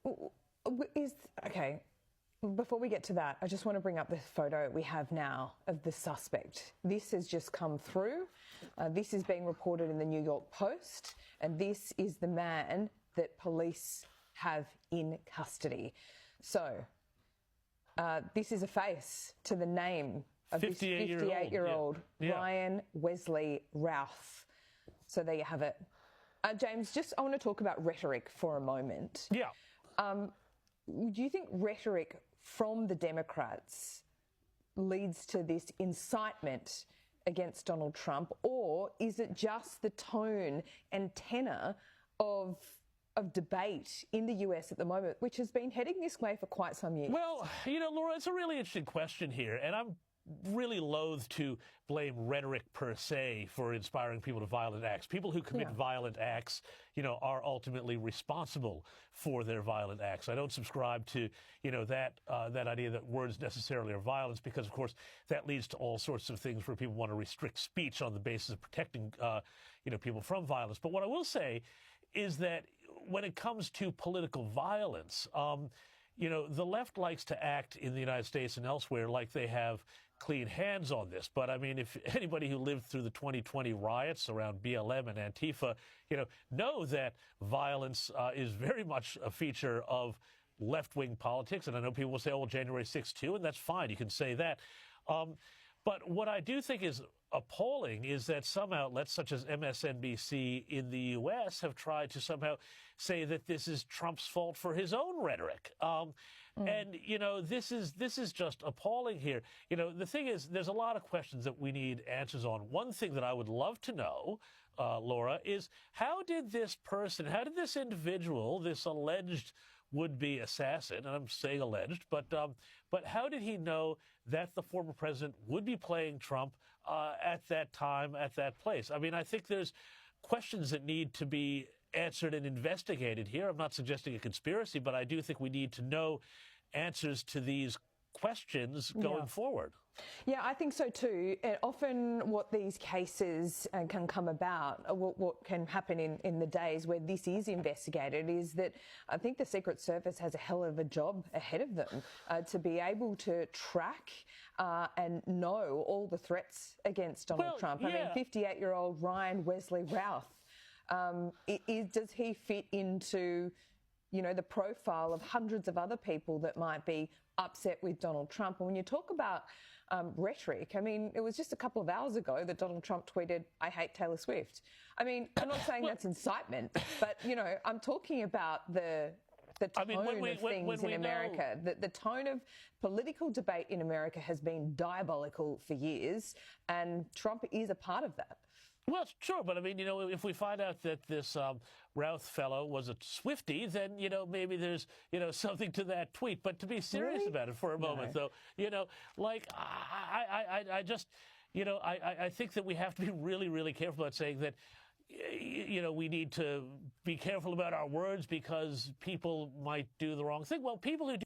Okay. Before we get to that, I just want to bring up the photo we have now of the suspect. This has just come through. This is being reported in the New York Post, and this is the man that police have in custody. So, this is a face to the name of this 58-year-old Ryan Wesley Routh. So there you have it. James, I want to talk about rhetoric for a moment. Yeah. Do you think rhetoric from the Democrats leads to this incitement against Donald Trump, or is it just the tone and tenor of debate in the US at the moment, which has been heading this way for quite some years? Well, Laura, it's a really interesting question here, and I'm really loath to blame rhetoric per se for inspiring people to violent acts. People who commit violent acts, are ultimately responsible for their violent acts. I don't subscribe to, that idea that words necessarily are violence, because, of course, that leads to all sorts of things where people want to restrict speech on the basis of protecting, people from violence. But what I will say is that when it comes to political violence, the left likes to act in the United States and elsewhere like they have clean hands on this. But I mean, if anybody who lived through the 2020 riots around BLM and Antifa, know that violence is very much a feature of left-wing politics. And I know people will say, oh, well, January 6th too, and that's fine. You can say that. But what I do think is appalling is that some outlets, such as MSNBC in the U.S., have tried to somehow say that this is Trump's fault for his own rhetoric. And, this is just appalling here. The thing is, there's a lot of questions that we need answers on. One thing that I would love to know, Laura, is how did this individual, this alleged would-be assassin, and I'm saying alleged, but how did he know that the former president would be playing Trump at that time, at that place? I mean, I think there's questions that need to be answered and investigated here. I'm not suggesting a conspiracy, but I do think we need to know answers to these questions going forward. Yeah, I think so too. And often what these cases can come about, what can happen in the days where this is investigated, is that I think the Secret Service has a hell of a job ahead of them to be able to track and know all the threats against Donald Trump. I mean, 58-year-old Ryan Wesley Routh, does he fit into the profile of hundreds of other people that might be upset with Donald Trump? And when you talk about rhetoric, I mean, it was just a couple of hours ago that Donald Trump tweeted, "I hate Taylor Swift." I mean, I'm not saying that's incitement, but, I'm talking about the tone of things in America. The tone of political debate in America has been diabolical for years, and Trump is a part of that. Well, sure, but I mean, if we find out that this Routh fellow was a Swiftie, then, maybe there's, something to that tweet. But to be serious about it for a moment, though, I just, I think that we have to be really, really careful about saying that, we need to be careful about our words because people might do the wrong thing. Well, people who do